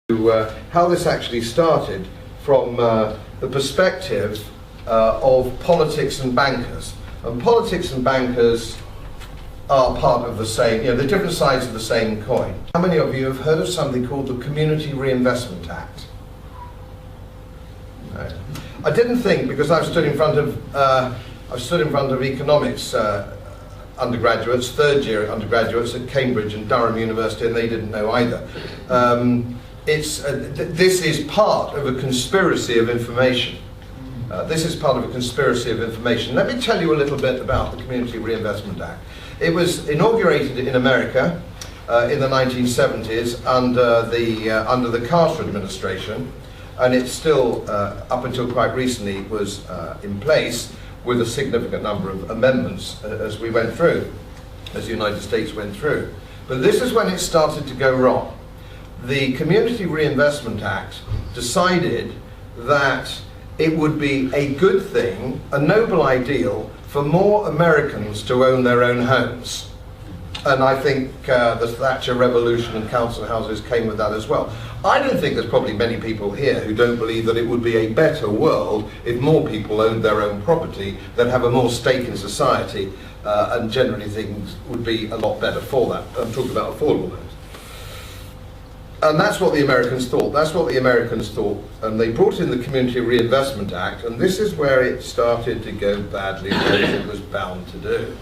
How this actually started from the perspective of politics and bankers. And politics and bankers are part of the same, they're different sides of the same coin. How many of you have heard of something called the Community Reinvestment Act? No. I didn't think, because I've stood in front of economics undergraduates, third year undergraduates at Cambridge and Durham University, and they didn't know either. This is part of a conspiracy of information. This is part of a conspiracy of information. Let me tell you a little bit about the Community Reinvestment Act. It was inaugurated in America in the 1970s under the Carter administration, and it's still, up until quite recently, was in place with a significant number of amendments as we went through, as the United States went through. But this is when it started to go wrong. The Community Reinvestment Act decided that it would be a good thing, a noble ideal, for more Americans to own their own homes. And I think the Thatcher Revolution and council houses came with that as well. I don't think there's probably many people here who don't believe that it would be a better world if more people owned their own property, that have a more stake in society, and generally things would be a lot better for that. I'm talking about affordable homes. And that's what the Americans thought. That's what the Americans thought. And they brought in the Community Reinvestment Act, and this is where it started to go badly, as it was bound to do.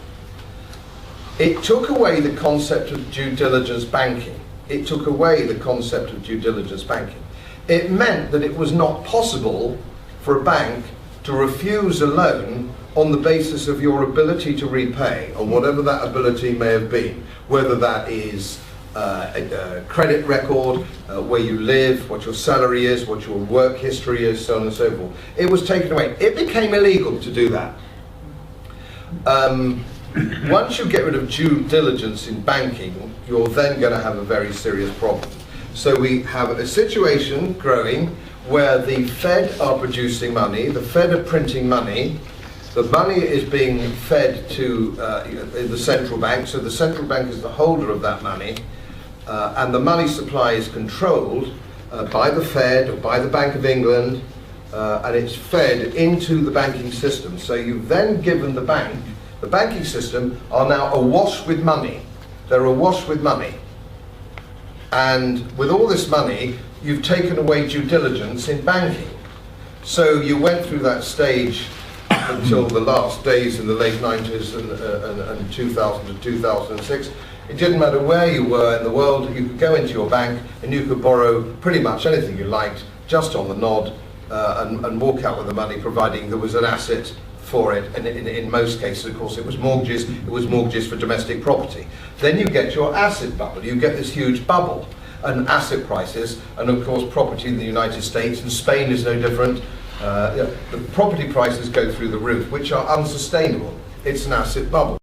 It took away the concept of due diligence banking. It took away the concept of due diligence banking. It meant that it was not possible for a bank to refuse a loan on the basis of your ability to repay, or whatever that ability may have been, whether that is a credit record, where you live, what your salary is, what your work history is, so on and so forth. It was taken away. It became illegal to do that. Once you get rid of due diligence in banking, you're then going to have a very serious problem. So we have a situation growing where the Fed are producing money, the Fed are printing money, the money is being fed to the central bank, so the central bank is the holder of that money, and the money supply is controlled by the Fed or by the Bank of England, and it's fed into the banking system. So you've then given the banking system are now awash with money. They're awash with money. And with all this money, you've taken away due diligence in banking. So you went through that stage until the last days in the late 90s and 2000 to 2006. It didn't matter where you were in the world, you could go into your bank and you could borrow pretty much anything you liked, just on the nod, and walk out with the money, providing there was an asset for it. And in most cases, of course, it was mortgages for domestic property. Then you get your asset bubble. You get this huge bubble, and asset prices, and of course property in the United States, and Spain is no different. The property prices go through the roof, which are unsustainable. It's an asset bubble.